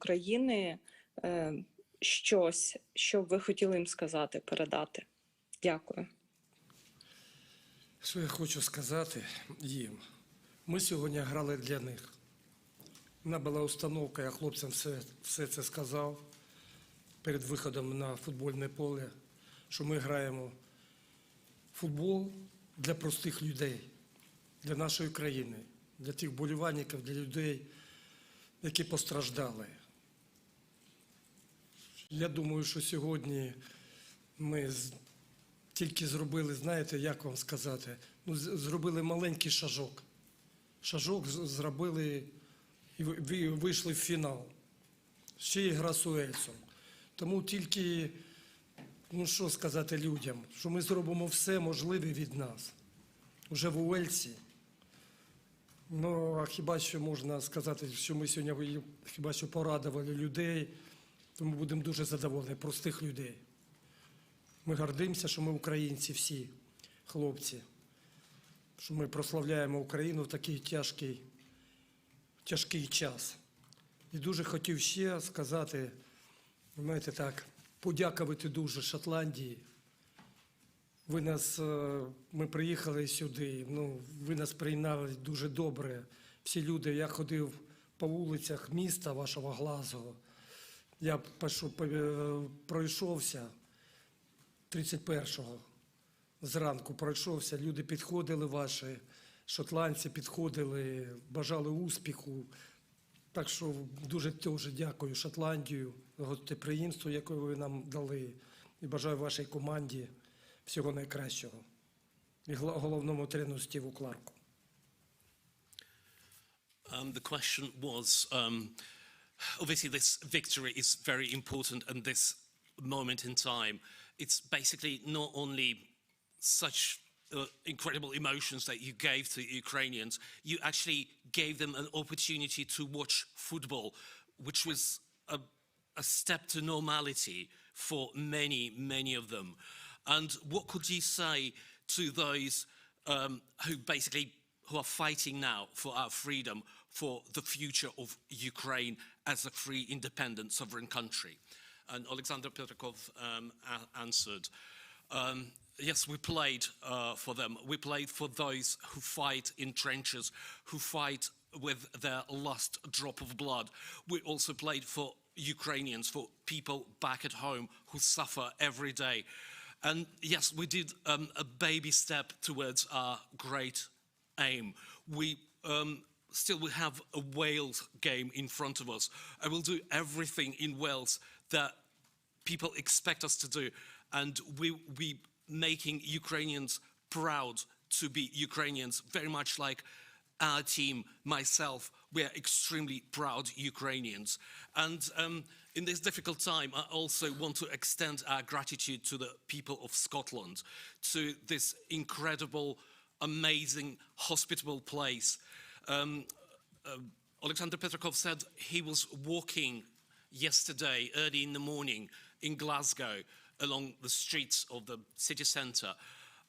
України щось, що б ви хотіли їм сказати, передати? Дякую. Що я хочу сказати їм? Ми сьогодні грали для них. У мене була установка, я хлопцям все це сказав перед виходом на футбольне поле, що ми граємо футбол для простих людей, для нашої країни, для тих болівальників, для людей, які постраждали. Я думаю, що сьогодні ми тільки зробили, знаєте, як вам сказати, зробили маленький шажок. Шажок зробили і вийшли в фінал. Ще і гра з Вельсом. Тому тільки, що сказати людям, що ми зробимо все можливе від нас. Уже в Вельсі. А хіба що можна сказати, що ми сьогодні хіба що порадували людей, тому будемо дуже задоволені, простих людей. Ми гордимося, що ми українці всі, хлопці, що ми прославляємо Україну в такий тяжкий час. І дуже хотів ще сказати, знаєте так, подякувати дуже Шотландії. Ми приїхали сюди, ви нас прийняли дуже добре. Всі люди, я ходив по вулицях міста вашого Глазго, я пройшовся 31-го зранку, пройшовся, люди підходили ваші, шотландці підходили, бажали успіху. Так що дуже дякую Шотландію, гостеприємству, яке ви нам дали, і бажаю вашій команді всього найкращого. І головному тренеру Стіву Кларку. The question was, obviously this victory is very important and this moment in time, it's basically not only such incredible emotions that you gave to Ukrainians, you actually gave them an opportunity to watch football, which was a step to normality for many, many of them. And what could you say to those who are fighting now for our freedom, for the future of Ukraine as a free, independent, sovereign country? And Olександр Петраков answered, yes, we played for them. We played for those who fight in trenches, who fight with their last drop of blood. We also played for Ukrainians, for people back at home who suffer every day. And yes, we did a baby step towards our great aim. We still will have a Wales game in front of us. I will do everything in Wales that people expect us to do, and we making Ukrainians proud to be Ukrainians, very much like our team, myself, we are extremely proud Ukrainians. And in this difficult time, I also want to extend our gratitude to the people of Scotland, to this incredible, amazing, hospitable place. Олександр Петраков said he was walking yesterday, early in the morning, in Glasgow, along the streets of the city centre.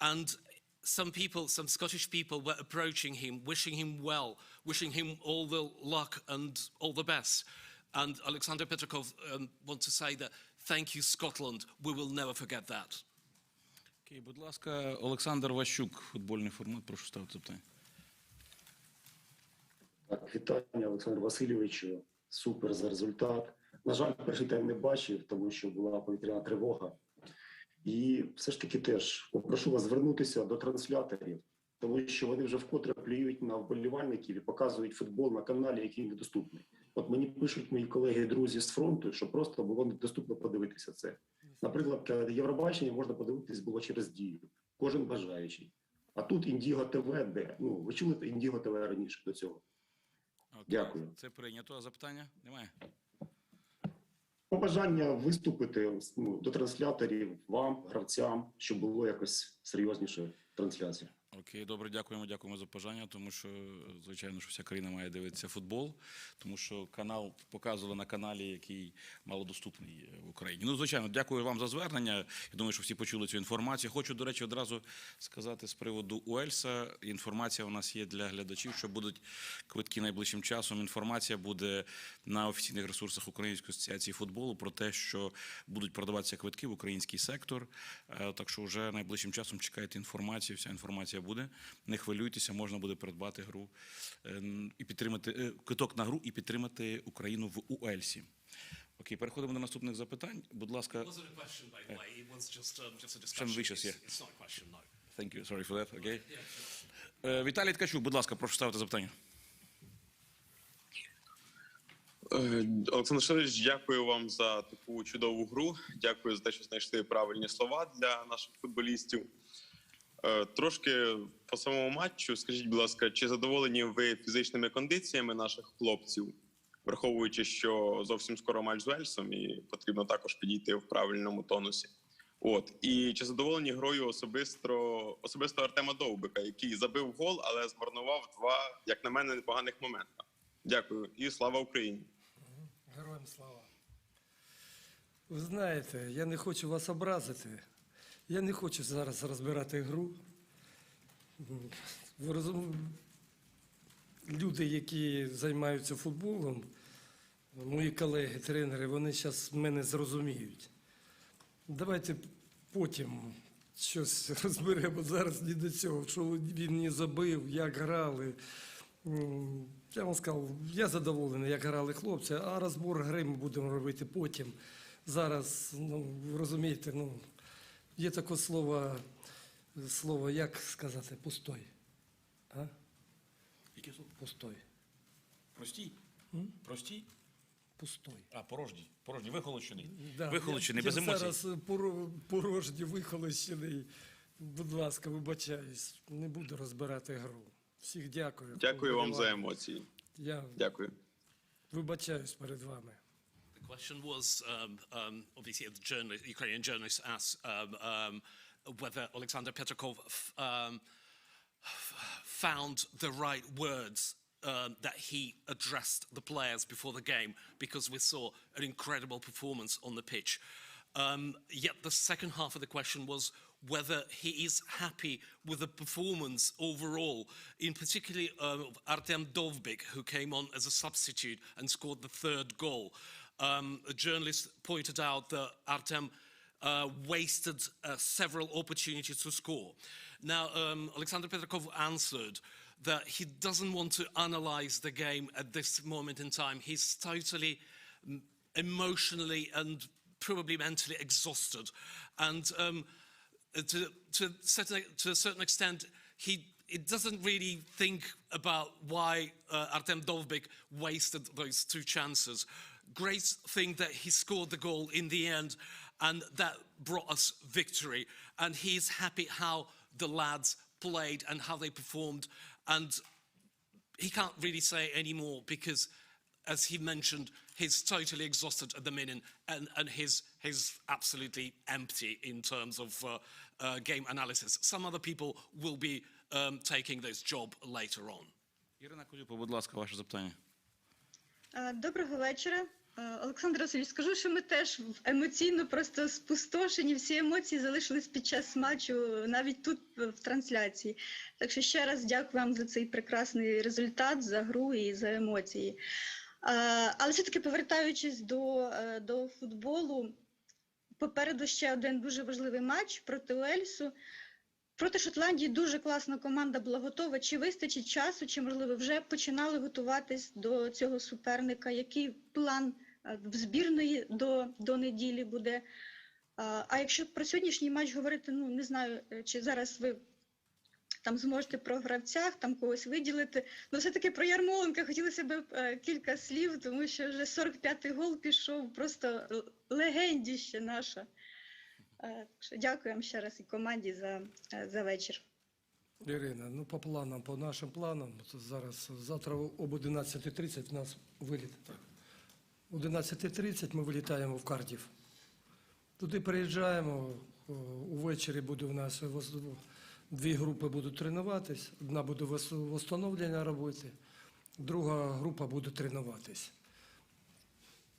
And some people, some Scottish people were approaching him, wishing him well, wishing him all the luck and all the best. And Олександр Петраков want to say that, thank you, Scotland, we will never forget that. Окей, будь ласка, Олександр Ващук, футбольний формат, прошу ставити запитання. Так, вітання, Олександр Васильовичу, супер за результат. На жаль, перший тайм не бачив, тому що була повітряна тривога. І все ж таки теж попрошу вас звернутися до трансляторів, тому що вони вже вкотре плюють на вболівальників і показують футбол на каналі, який недоступний. От мені пишуть мої колеги і друзі з фронту, що просто було недоступно подивитися це. Наприклад, Євробачення можна подивитись було через Дію, кожен бажаючий. А тут Індіго ТВ, де? Ви чули Індіго ТВ раніше до цього? Окей. Дякую. Це прийнято. А запитання? Немає? Побажання виступити до трансляторів, вам, гравцям, щоб було якось серйозніше трансляція. Окей, добре, дякуємо за бажання, тому що, звичайно, що вся країна має дивитися футбол, тому що канал показували на каналі, який малодоступний в Україні. Ну, звичайно, дякую вам за звернення. Я думаю, що всі почули цю інформацію. Хочу, до речі, одразу сказати з приводу Вельса. Інформація у нас є для глядачів, що будуть квитки найближчим часом. Інформація буде на офіційних ресурсах Української асоціації футболу про те, що будуть продаватися квитки в український сектор. Так що вже найближчим часом чекайте інформацію, вся інформація буде. Не хвилюйтеся, можна буде придбати гру і підтримати квиток на гру і підтримати Україну в Уельсі. Окей, переходимо до наступних запитань. Будь ласка. It wasn't a question, by the way. It was just a discussion. Some vicious, yeah. It's not a question, no. Thank you, sorry for that. Okay. Віталій Ткачук, будь ласка, прошу ставити запитання. Олександр Шевич, дякую вам за таку чудову гру. Дякую за те, що знайшли правильні слова для наших футболістів. Трошки по самому матчу, скажіть, будь ласка, чи задоволені ви фізичними кондиціями наших хлопців, враховуючи, що зовсім скоро матч з Вельсом і потрібно також підійти в правильному тонусі? І чи задоволені грою особисто Артема Довбика, який забив гол, але змарнував два, як на мене, непоганих момента? Дякую. І слава Україні! Героям слава. Ви знаєте, я не хочу вас образити. Я не хочу зараз розбирати гру. Люди, які займаються футболом, мої колеги, тренери, вони зараз мене зрозуміють. Давайте потім щось розберемо, зараз не до цього, що він не забив, як грали. Я вам сказав, я задоволений, як грали хлопці, а розбор гри ми будемо робити потім. Зараз, ви розумієте, є таке слово, як сказати, пустой. А? Яке слово? Пустой. Простій? Простій? Пустой. Порожній. Порожній, вихолощений. Да, Вихолощений, без емоцій. Я зараз порожній, вихолощений. Будь ласка, вибачаюсь, не буду розбирати гру. Всіх дякую. Дякую вам за емоції. Дякую. Вибачаюсь перед вами. The question was, obviously, the Ukrainian journalist asked whether Alexander Petrakov found the right words that he addressed the players before the game, because we saw an incredible performance on the pitch. Yet the second half of the question was whether he is happy with the performance overall, in particularly Artem Dovbyk, who came on as a substitute and scored the third goal. A journalist pointed out that Artem wasted several opportunities to score. Now, Alexander Petrakov answered that he doesn't want to analyze the game at this moment in time. He's totally emotionally and probably mentally exhausted. And to a certain extent, he doesn't really think about why Artem Dovbyk wasted those two chances. Great thing that he scored the goal in the end, and that brought us victory. And he's happy how the lads played and how they performed. And he can't really say any more because, as he mentioned, he's totally exhausted at the minute, and he's absolutely empty in terms of game analysis. Some other people will be taking this job later on. Ірина Куліпа, будь ласка, ваше запитання. Доброго вечора. Олександр Васильович, скажу, що ми теж емоційно просто спустошені, всі емоції залишились під час матчу, навіть тут в трансляції. Так що ще раз дякую вам за цей прекрасний результат, за гру і за емоції. Але все-таки повертаючись до футболу, попереду ще один дуже важливий матч проти Вельсу. Проти Шотландії дуже класна команда була готова. Чи вистачить часу, чи, можливо, вже починали готуватись до цього суперника? Який план в збірної до неділі буде? А якщо про сьогоднішній матч говорити, не знаю, чи зараз ви там зможете про гравцях, там когось виділити. Все-таки про Ярмоленка хотілося б кілька слів, тому що вже 45-й гол пішов, просто легендіще наша. Дякую вам ще раз і команді за вечір. Ірина, по планам, по нашим планам, завтра об 11:30 у нас виліт. О 11:30 ми вилітаємо в Кардіф. Туди приїжджаємо, увечері буде у нас 2 групи будуть тренуватись, одна буде восстановлення робити, друга група буде тренуватись.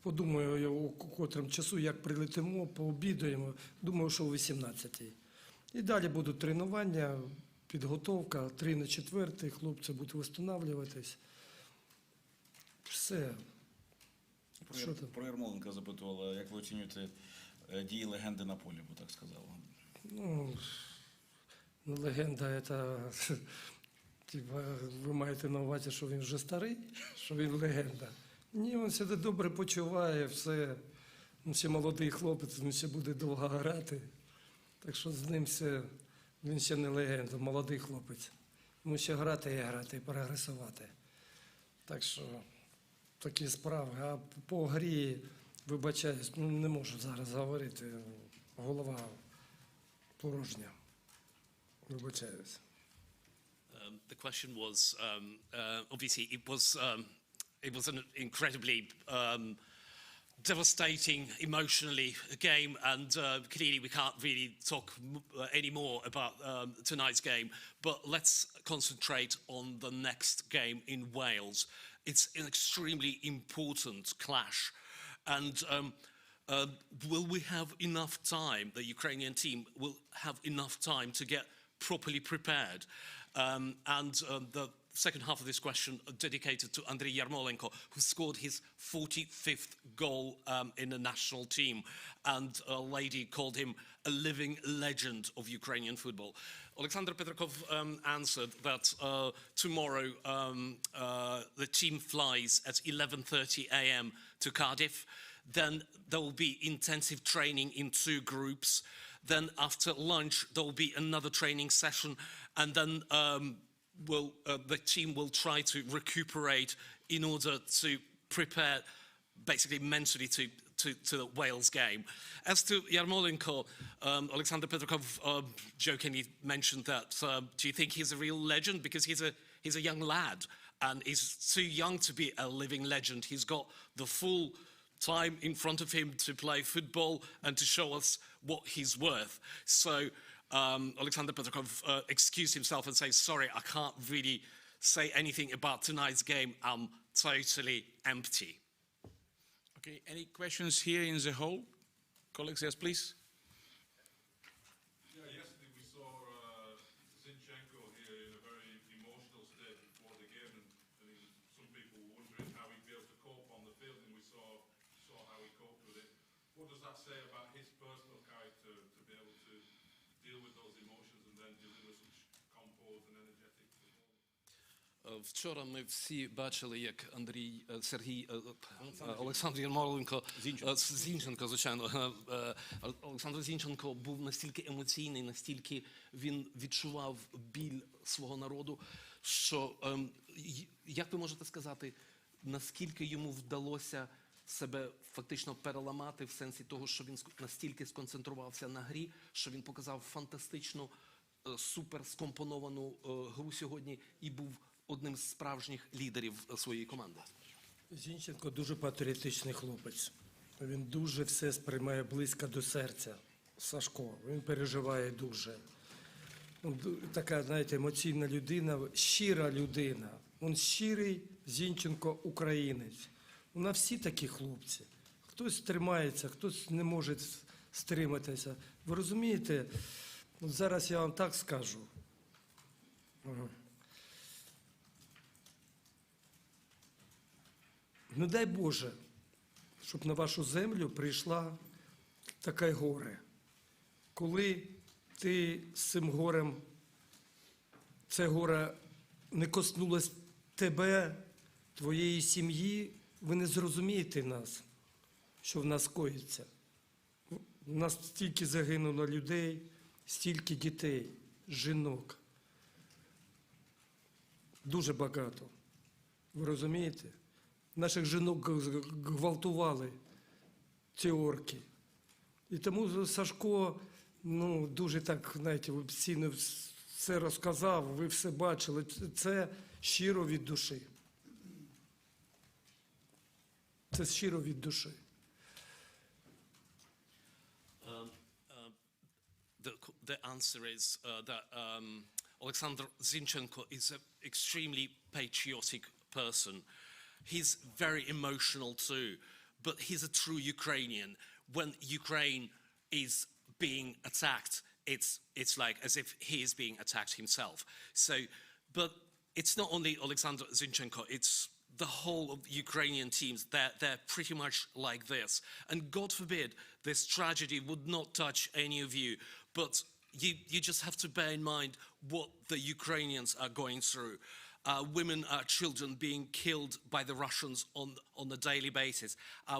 Подумаю, у котрому часу, як прилетимо, пообідаємо, думаю, що о 18-й. І далі будуть тренування, підготовка, 3 на 4, хлопці будуть восстанавливатись. Все. Про Ярмоленка запитувала, як ви оцінюєте дії легенди на полі, бо так сказала. Ну, легенда, це, ви маєте на увазі, що він вже старий, що він легенда. Ні, він себе добре почуває, все. Він ще молодий хлопець, він ще буде довго грати. Так що з ним все, він ще не легенда, молодий хлопець. Йому ще грати і прогресувати. Так що такі справи. А по грі, вибачаюсь, не можу зараз говорити, голова порожня. Вибачаюсь. The question was, obviously, it was an incredibly devastating, emotionally game, and clearly we can't really talk any more about tonight's game. But let's concentrate on the next game in Wales. It's an extremely important clash, and will we have enough time? The Ukrainian team will have enough time to get properly prepared. The second half of this question dedicated to Andriy Yarmolenko, who scored his 45th goal in the national team, and a lady called him a living legend of Ukrainian football. Alexander Petrakov answered that tomorrow the team flies at 11:30 a.m. to Cardiff. Then there will be intensive training in 2 groups. Then after lunch, there will be another training session, and then the team will try to recuperate in order to prepare basically mentally to the Wales game. As to Yarmolenko, Alexander Petrakov jokingly mentioned that, do you think he's a real legend? Because he's a young lad, and he's too young to be a living legend. He's got the full time in front of him to play football and to show us what he's worth. So Alexander Petrakov excused himself and says, sorry, I can't really say anything about tonight's game. I'm totally empty. Okay, any questions here in the hall? Colleagues, yes, please. Yesterday we saw Zinchenko here in a very emotional state before the game, and some people were wondering how he'd be able to cope on the field, and we saw how he coped with it. What does that say about his personal character to be able to deal with those emotions and then deliver such composed and energetic football? Вчора ми всі бачили, як Олександр Ярмоленко, Зінченко, звичайно, Олександр Зінченко був настільки емоційний, настільки він відчував біль свого народу, що, як ви можете сказати, наскільки йому вдалося себе фактично переламати в сенсі того, що він настільки сконцентрувався на грі, що він показав фантастичну, супер скомпоновану гру сьогодні і був одним з справжніх лідерів своєї команди. Зінченко дуже патріотичний хлопець. Він дуже все сприймає близько до серця. Сашко, він переживає дуже. Така, знаєте, емоційна людина, щира людина. Він щирий Зінченко українець. У нас всі такі хлопці. Хтось тримається, хтось не може стриматися. Ви розумієте, от зараз я вам так скажу. Не дай Боже, щоб на вашу землю прийшла таке горе. Коли ти з цим горем, це горе не коснулось тебе, твоєї сім'ї, ви не зрозумієте нас, що в нас коїться. У нас стільки загинуло людей, стільки дітей, жінок. Дуже багато. Ви розумієте? Наших жінок гвалтували ці орки. І тому Сашко, дуже так, знаєте, офіційно все розказав, ви все бачили. Це щиро від душі. Це щиро від душі. the answer is that Олександр Зінченко is an extremely patriotic person. He's very emotional too, but he's a true Ukrainian. When Ukraine is being attacked, it's like as if he is being attacked himself. So, but it's not only Олександр Зінченко, it's the whole of Ukrainian teams. They're pretty much like this. And God forbid this tragedy would not touch any of you, but you just have to bear in mind what the Ukrainians are going through. Women, children being killed by the Russians on a daily basis.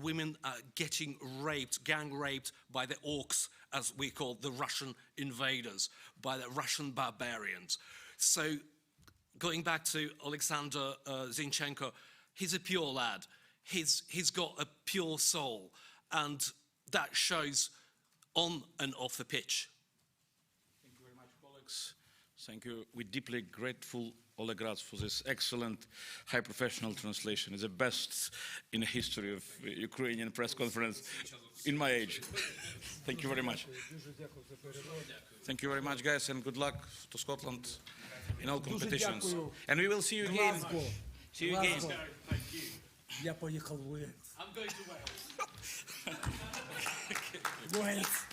Women getting raped, gang raped by the orcs, as we call the Russian invaders, by the Russian barbarians. So going back to Alexander Zinchenko, he's a pure lad. He's got a pure soul, and that shows on and off the pitch. Thank you very much, colleagues. Thank you. We're deeply grateful, Olegraz, for this excellent, high professional translation. It's the best in the history of Ukrainian press conference in my age. Thank you very much. Thank you very much, guys, and good luck to Scotland in all competitions. And we will see you again. See you again. Я поїхав в Вельс. I'm going to Wales. Вельс.